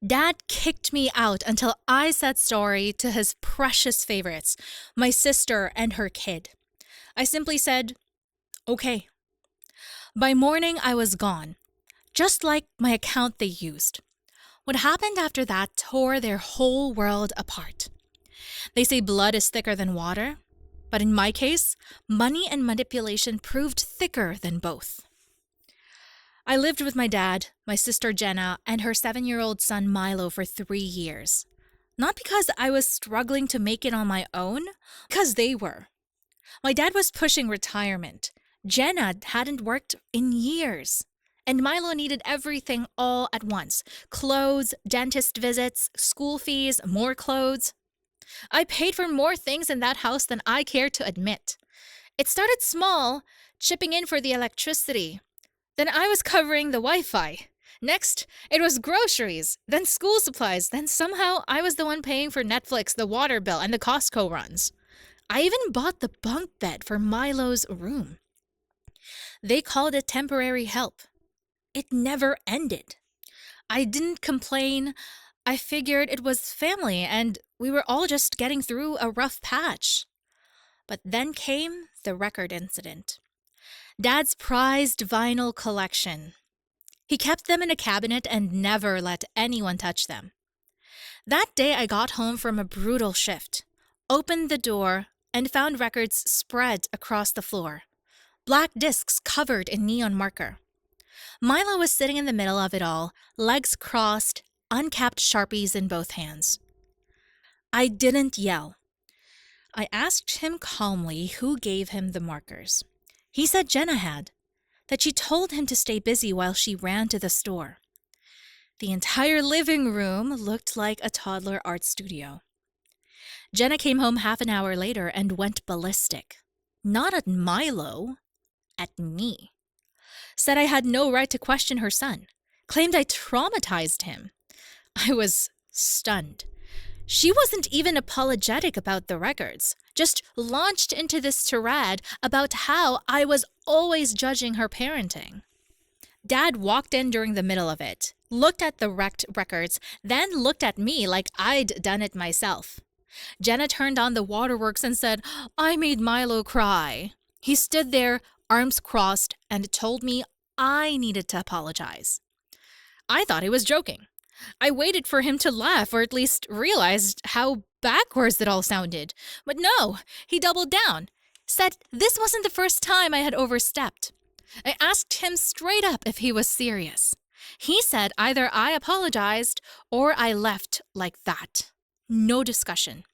Dad kicked me out until I said sorry to his precious favorites, my sister and her kid. I simply said, okay. By morning, I was gone, just like my account they used. What happened after that tore their whole world apart. They say blood is thicker than water, but in my case, money and manipulation proved thicker than both. I lived with my dad, my sister Jenna, and her 7-year-old son Milo for 3 years. Not because I was struggling to make it on my own, because they were. My dad was pushing retirement. Jenna hadn't worked in years. And Milo needed everything all at once: clothes, dentist visits, school fees, more clothes. I paid for more things in that house than I cared to admit. It started small, chipping in for the electricity. Then I was covering the Wi Fi. Next, it was groceries, then school supplies, then somehow I was the one paying for Netflix, the water bill, and the Costco runs. I even bought the bunk bed for Milo's room. They called it temporary help. It never ended. I didn't complain. I figured it was family and we were all just getting through a rough patch. But then came the record incident. Dad's prized vinyl collection. He kept them in a cabinet and never let anyone touch them. That day I got home from a brutal shift, opened the door, and found records spread across the floor. Black discs covered in neon marker. Milo was sitting in the middle of it all, legs crossed, uncapped Sharpies in both hands. I didn't yell. I asked him calmly who gave him the markers. He said Jenna had, that she told him to stay busy while she ran to the store. The entire living room looked like a toddler art studio. Jenna came home half an hour later and went ballistic. Not at Milo, at me. Said I had no right to question her son. Claimed I traumatized him. I was stunned. She wasn't even apologetic about the records, just launched into this tirade about how I was always judging her parenting. Dad walked in during the middle of it, looked at the wrecked records, then looked at me like I'd done it myself. Jenna turned on the waterworks and said, I made Milo cry. He stood there, arms crossed, and told me I needed to apologize. I thought he was joking. I waited for him to laugh or at least realized how backwards it all sounded. But no, he doubled down, said this wasn't the first time I had overstepped. I asked him straight up if he was serious. He said either I apologized or I left like that. No discussion.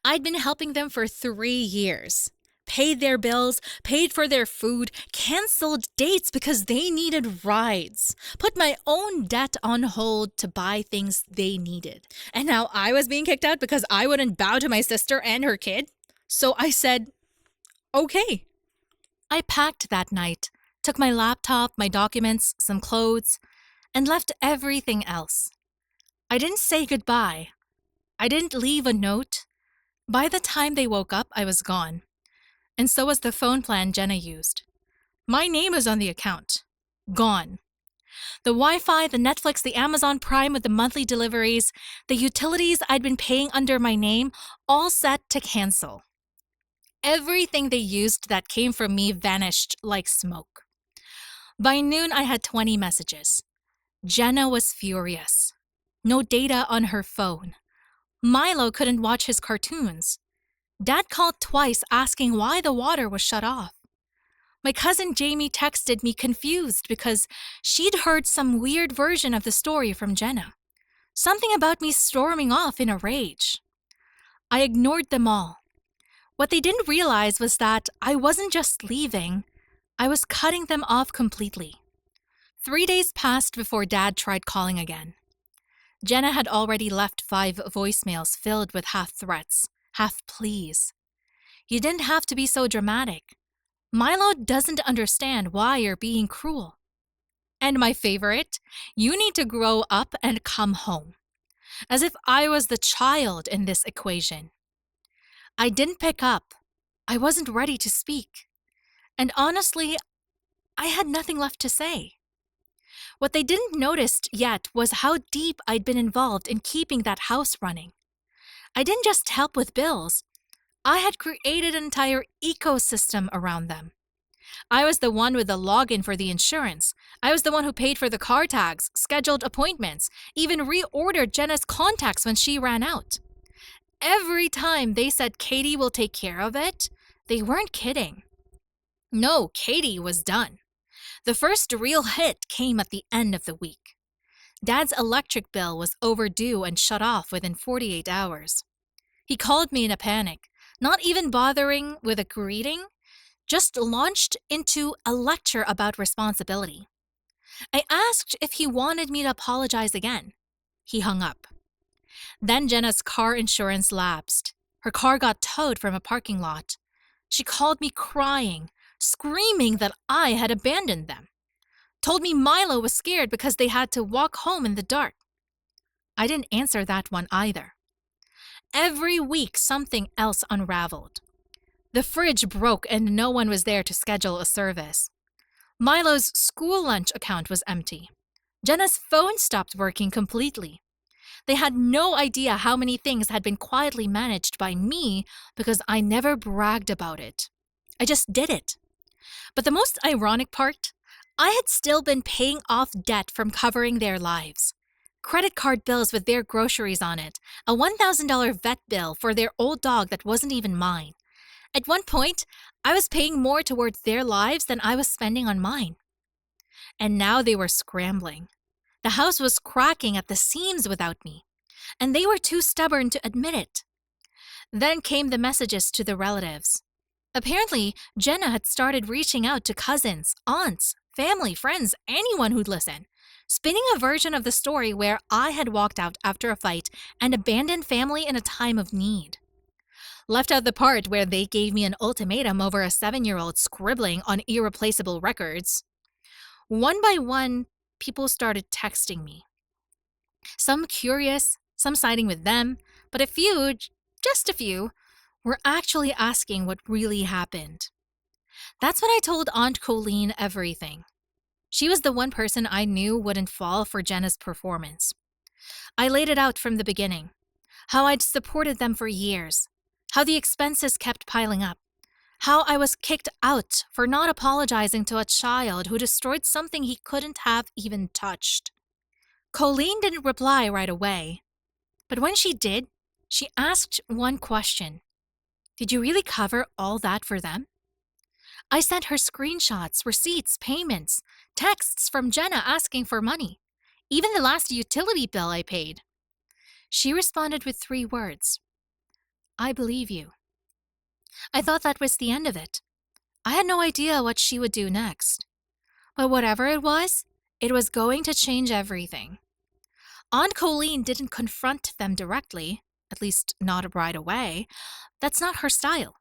I'd been helping them for 3 years. Paid their bills, paid for their food, canceled dates because they needed rides, put my own debt on hold to buy things they needed. And now I was being kicked out because I wouldn't bow to my sister and her kid? So I said, okay. I packed that night, took my laptop, my documents, some clothes, and left everything else. I didn't say goodbye. I didn't leave a note. By the time they woke up, I was gone. And so was the phone plan Jenna used. My name was on the account. Gone. The Wi-Fi, the Netflix, the Amazon Prime with the monthly deliveries, the utilities I'd been paying under my name, all set to cancel. Everything they used that came from me vanished like smoke. By noon, I had 20 messages. Jenna was furious. No data on her phone. Milo couldn't watch his cartoons. Dad called twice asking why the water was shut off. My cousin Jamie texted me confused because she'd heard some weird version of the story from Jenna. Something about me storming off in a rage. I ignored them all. What they didn't realize was that I wasn't just leaving, I was cutting them off completely. 3 days passed before Dad tried calling again. Jenna had already left 5 voicemails filled with half threats, half pleas. You didn't have to be so dramatic. Milo doesn't understand why you're being cruel. And my favorite, you need to grow up and come home. As if I was the child in this equation. I didn't pick up. I wasn't ready to speak. And honestly, I had nothing left to say. What they didn't notice yet was how deep I'd been involved in keeping that house running. I didn't just help with bills, I had created an entire ecosystem around them. I was the one with the login for the insurance. I was the one who paid for the car tags, scheduled appointments, even reordered Jenna's contacts when she ran out. Every time they said Katie will take care of it, they weren't kidding. No, Katie was done. The first real hit came at the end of the week. Dad's electric bill was overdue and shut off within 48 hours. He called me in a panic, not even bothering with a greeting, just launched into a lecture about responsibility. I asked if he wanted me to apologize again. He hung up. Then Jenna's car insurance lapsed. Her car got towed from a parking lot. She called me crying, screaming that I had abandoned them. Told me Milo was scared because they had to walk home in the dark. I didn't answer that one either. Every week, something else unraveled. The fridge broke and no one was there to schedule a service. Milo's school lunch account was empty. Jenna's phone stopped working completely. They had no idea how many things had been quietly managed by me because I never bragged about it. I just did it. But the most ironic part, I had still been paying off debt from covering their lives. Credit card bills with their groceries on it, a $1,000 vet bill for their old dog that wasn't even mine. At one point, I was paying more towards their lives than I was spending on mine. And now they were scrambling. The house was cracking at the seams without me, and they were too stubborn to admit it. Then came the messages to the relatives. Apparently, Jenna had started reaching out to cousins, aunts, family, friends, anyone who'd listen, spinning a version of the story where I had walked out after a fight and abandoned family in a time of need. Left out the part where they gave me an ultimatum over a 7-year-old scribbling on irreplaceable records. One by one, people started texting me. Some curious, some siding with them, but a few, just a few, were actually asking what really happened. That's when I told Aunt Colleen everything. She was the one person I knew wouldn't fall for Jenna's performance. I laid it out from the beginning. How I'd supported them for years. How the expenses kept piling up. How I was kicked out for not apologizing to a child who destroyed something he couldn't have even touched. Colleen didn't reply right away. But when she did, she asked one question. Did you really cover all that for them? I sent her screenshots, receipts, payments, texts from Jenna asking for money. Even the last utility bill I paid. She responded with 3 words. I believe you. I thought that was the end of it. I had no idea what she would do next. But whatever it was going to change everything. Aunt Colleen didn't confront them directly, at least not right away. That's not her style.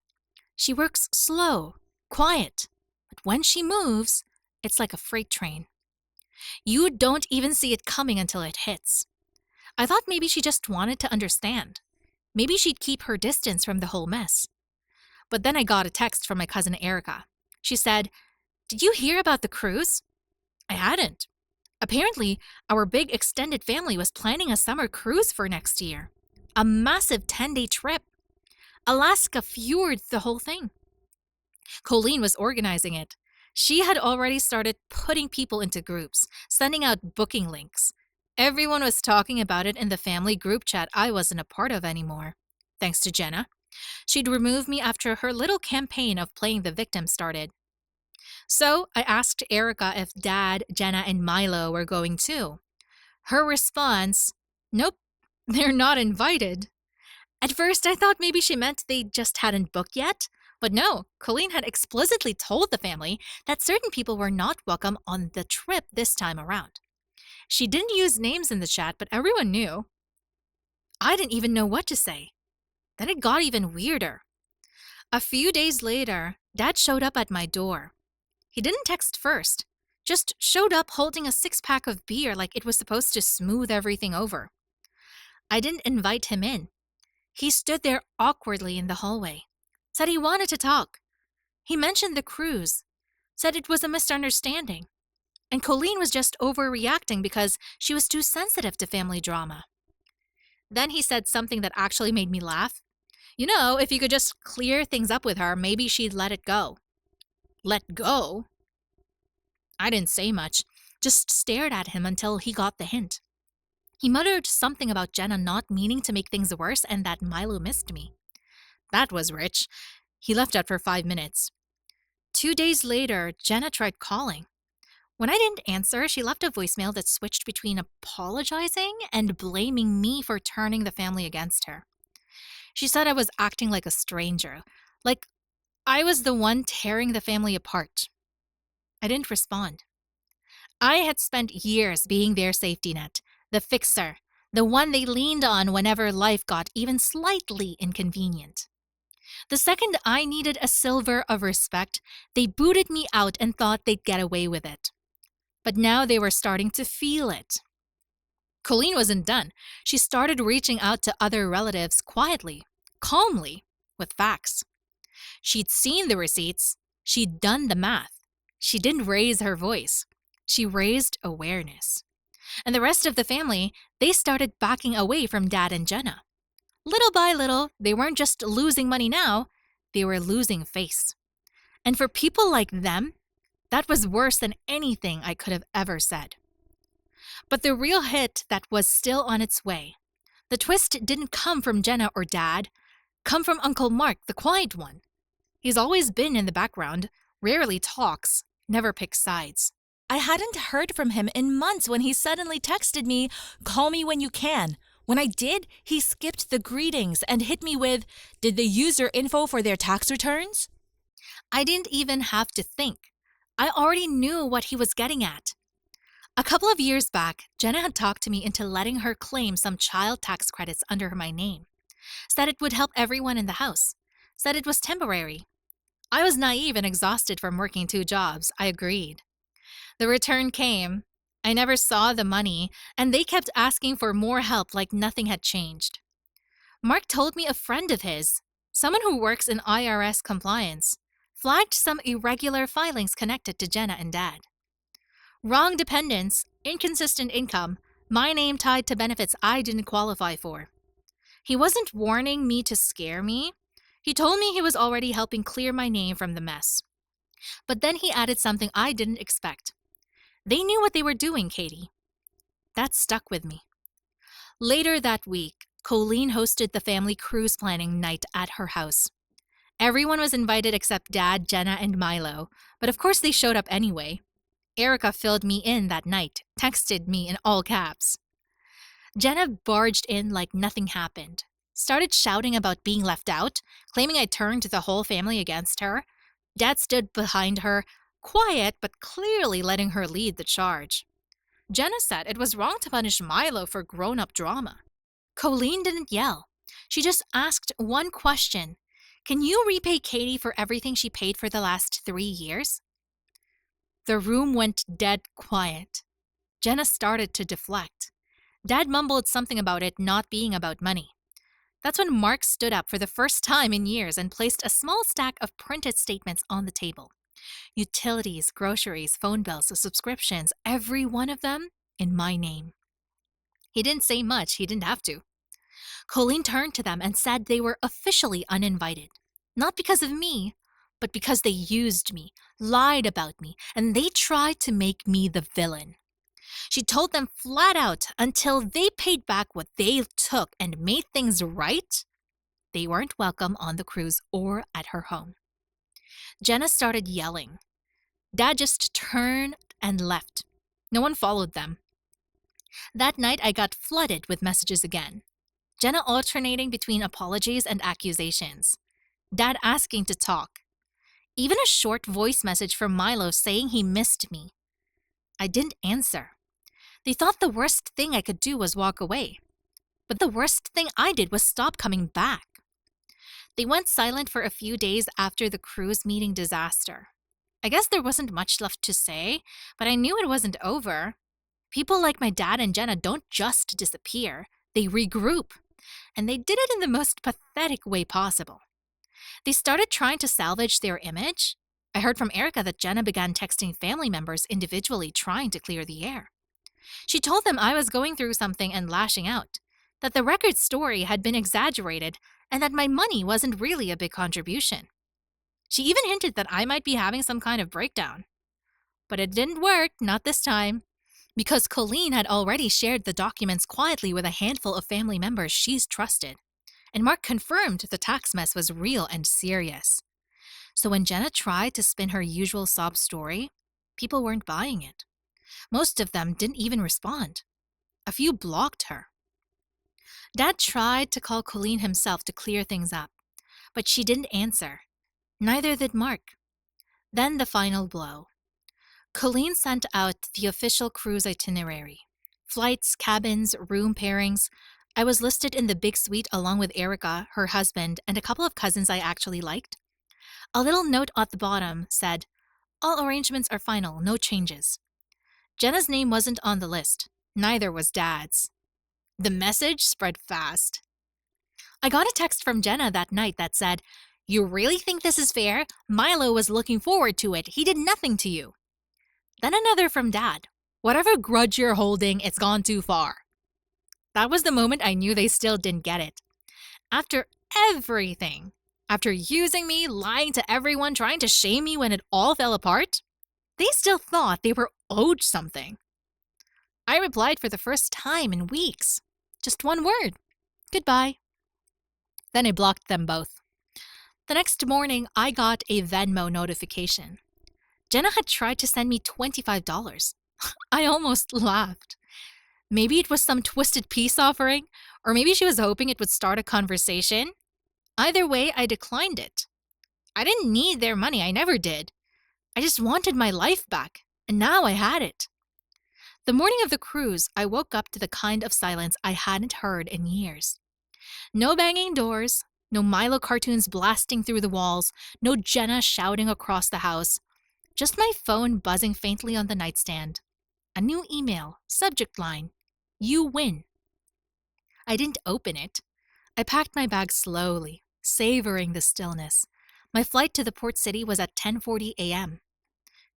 She works slow, quiet, but when she moves, it's like a freight train. You don't even see it coming until it hits. I thought maybe she just wanted to understand. Maybe she'd keep her distance from the whole mess. But then I got a text from my cousin Erica. She said, "Did you hear about the cruise?" I hadn't. Apparently, our big extended family was planning a summer cruise for next year. A massive 10-day trip. Alaska fjord the whole thing. Colleen was organizing it. She had already started putting people into groups, sending out booking links. Everyone was talking about it in the family group chat I wasn't a part of anymore. Thanks to Jenna. She'd removed me after her little campaign of playing the victim started. So I asked Erica if Dad, Jenna, and Milo were going too. Her response, nope, they're not invited. At first I thought maybe she meant they just hadn't booked yet, but no, Colleen had explicitly told the family that certain people were not welcome on the trip this time around. She didn't use names in the chat, but everyone knew. I didn't even know what to say. Then it got even weirder. A few days later, Dad showed up at my door. He didn't text first, just showed up holding a 6-pack of beer like it was supposed to smooth everything over. I didn't invite him in. He stood there awkwardly in the hallway, said he wanted to talk. He mentioned the cruise, said it was a misunderstanding. And Colleen was just overreacting because she was too sensitive to family drama. Then he said something that actually made me laugh. If you could just clear things up with her, maybe she'd let it go. Let go? I didn't say much, just stared at him until he got the hint. He muttered something about Jenna not meaning to make things worse and that Milo missed me. That was rich. He left out for 5 minutes. 2 days later, Jenna tried calling. When I didn't answer, she left a voicemail that switched between apologizing and blaming me for turning the family against her. She said I was acting like a stranger, like I was the one tearing the family apart. I didn't respond. I had spent years being their safety net, the fixer, the one they leaned on whenever life got even slightly inconvenient. The second I needed a sliver of respect, they booted me out and thought they'd get away with it. But now they were starting to feel it. Colleen wasn't done. She started reaching out to other relatives quietly, calmly, with facts. She'd seen the receipts. She'd done the math. She didn't raise her voice. She raised awareness. And the rest of the family, they started backing away from Dad and Jenna. Little by little, they weren't just losing money now, they were losing face. And for people like them, that was worse than anything I could have ever said. But the real hit that was still on its way, the twist didn't come from Jenna or Dad, come from Uncle Mark, the quiet one. He's always been in the background, rarely talks, never picks sides. I hadn't heard from him in months when he suddenly texted me, "Call me when you can." When I did, he skipped the greetings and hit me with, "Did they use your info for their tax returns?" I didn't even have to think. I already knew what he was getting at. A couple of years back, Jenna had talked to me into letting her claim some child tax credits under my name. Said it would help everyone in the house. Said it was temporary. I was naive and exhausted from working 2 jobs. I agreed. The return came. I never saw the money, and they kept asking for more help like nothing had changed. Mark told me a friend of his, someone who works in IRS compliance, flagged some irregular filings connected to Jenna and Dad. Wrong dependents, inconsistent income, my name tied to benefits I didn't qualify for. He wasn't warning me to scare me. He told me he was already helping clear my name from the mess. But then he added something I didn't expect. They knew what they were doing, Katie. That stuck with me. Later that week, Colleen hosted the family cruise planning night at her house. Everyone was invited except Dad, Jenna, and Milo, but of course they showed up anyway. Erica filled me in that night, texted me in all caps. Jenna barged in like nothing happened, started shouting about being left out, claiming I turned the whole family against her. Dad stood behind her, quiet but clearly letting her lead the charge. Jenna said it was wrong to punish Milo for grown-up drama. Colleen didn't yell. She just asked one question. Can you repay Katie for everything she paid for the last 3 years? The room went dead quiet. Jenna started to deflect. Dad mumbled something about it not being about money. That's when Mark stood up for the first time in years and placed a small stack of printed statements on the table. Utilities, groceries, phone bills, subscriptions, every one of them in my name. He didn't say much, he didn't have to. Colleen turned to them and said they were officially uninvited. Not because of me, but because they used me, lied about me, and they tried to make me the villain. She told them flat out until they paid back what they took and made things right, they weren't welcome on the cruise or at her home. Jenna started yelling. Dad just turned and left. No one followed them. That night I got flooded with messages again. Jenna alternating between apologies and accusations. Dad asking to talk. Even a short voice message from Milo saying he missed me. I didn't answer. They thought the worst thing I could do was walk away. But the worst thing I did was stop coming back. They went silent for a few days after the cruise meeting disaster. I guess there wasn't much left to say, but I knew it wasn't over. People like my dad and Jenna don't just disappear, they regroup. And they did it in the most pathetic way possible. They started trying to salvage their image, I heard from Erica that Jenna began texting family members individually trying to clear the air. She told them I was going through something and lashing out, that the record story had been exaggerated, and that my money wasn't really a big contribution. She even hinted that I might be having some kind of breakdown. But it didn't work, not this time, because Colleen had already shared the documents quietly with a handful of family members she's trusted, and Mark confirmed the tax mess was real and serious. So when Jenna tried to spin her usual sob story, people weren't buying it. Most of them didn't even respond. A few blocked her. Dad tried to call Colleen himself to clear things up, but she didn't answer. Neither did Mark. Then the final blow. Colleen sent out the official cruise itinerary. Flights, cabins, room pairings. I was listed in the big suite along with Erica, her husband, and a couple of cousins I actually liked. A little note at the bottom said, "All arrangements are final, no changes." Jenna's name wasn't on the list. Neither was Dad's. The message spread fast. I got a text from Jenna that night that said, "You really think this is fair? Milo was looking forward to it. He did nothing to you." Then another from Dad. "Whatever grudge you're holding, it's gone too far." That was the moment I knew they still didn't get it. After everything, after using me, lying to everyone, trying to shame me when it all fell apart, they still thought they were owed something. I replied for the first time in weeks. Just one word. Goodbye. Then I blocked them both. The next morning, I got a Venmo notification. Jenna had tried to send me $25. I almost laughed. Maybe it was some twisted peace offering, or maybe she was hoping it would start a conversation. Either way, I declined it. I didn't need their money, I never did. I just wanted my life back, and now I had it. The morning of the cruise, I woke up to the kind of silence I hadn't heard in years. No banging doors, no Milo cartoons blasting through the walls, no Jenna shouting across the house. Just my phone buzzing faintly on the nightstand. A new email, subject line, "You win." I didn't open it. I packed my bag slowly, savoring the stillness. My flight to the port city was at 10:40 a.m.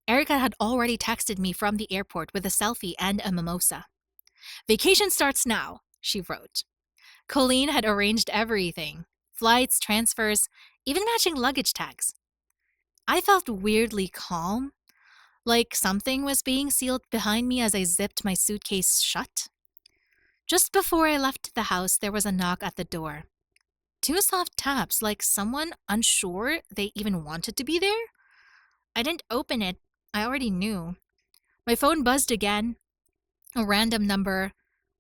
Erica had already texted me from the airport with a selfie and a mimosa. "Vacation starts now," she wrote. Colleen had arranged everything. Flights, transfers, even matching luggage tags. I felt weirdly calm, like something was being sealed behind me as I zipped my suitcase shut. Just before I left the house, there was a knock at the door. 2 soft taps, like someone unsure they even wanted to be there. I didn't open it. I already knew. My phone buzzed again. A random number.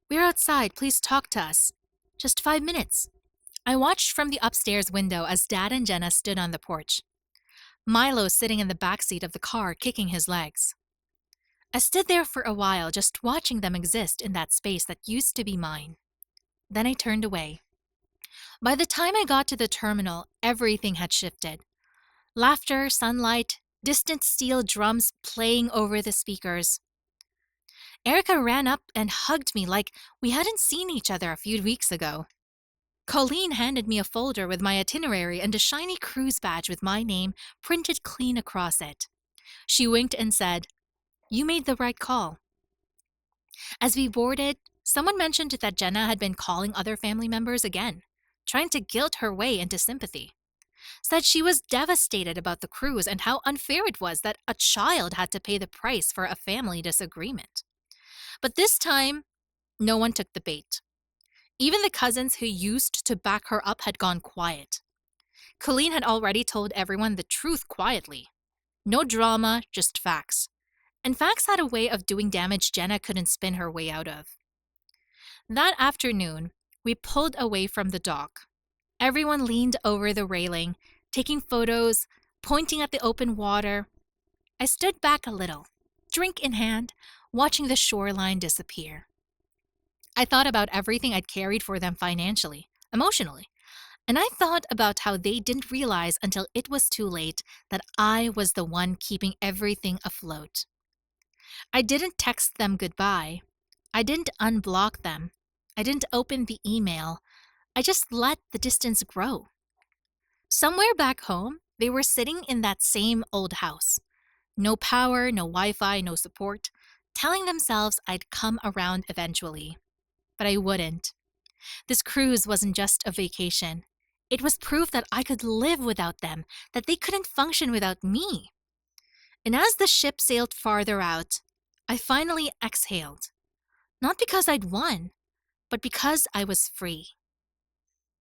"We're outside. Please talk to us. Just 5 minutes." I watched from the upstairs window as Dad and Jenna stood on the porch. Milo sitting in the backseat of the car, kicking his legs. I stood there for a while, just watching them exist in that space that used to be mine. Then I turned away. By the time I got to the terminal, everything had shifted. Laughter, sunlight, distant steel drums playing over the speakers. Erica ran up and hugged me like we hadn't seen each other a few weeks ago. Colleen handed me a folder with my itinerary and a shiny cruise badge with my name printed clean across it. She winked and said, "You made the right call." As we boarded, someone mentioned that Jenna had been calling other family members again, trying to guilt her way into sympathy. Said she was devastated about the cruise and how unfair it was that a child had to pay the price for a family disagreement. But this time, no one took the bait. Even the cousins who used to back her up had gone quiet. Colleen had already told everyone the truth quietly. No drama, just facts. And facts had a way of doing damage Jenna couldn't spin her way out of. That afternoon, we pulled away from the dock. Everyone leaned over the railing, taking photos, pointing at the open water. I stood back a little, drink in hand, watching the shoreline disappear. I thought about everything I'd carried for them financially, emotionally, and I thought about how they didn't realize until it was too late that I was the one keeping everything afloat. I didn't text them goodbye. I didn't unblock them. I didn't open the email. I just let the distance grow. Somewhere back home, They were sitting in that same old house. No power, no Wi Fi, no support, telling themselves I'd come around eventually. But I wouldn't. This cruise wasn't just a vacation. It was proof that I could live without them, that they couldn't function without me. And as the ship sailed farther out, I finally exhaled. Not because I'd won, but because I was free.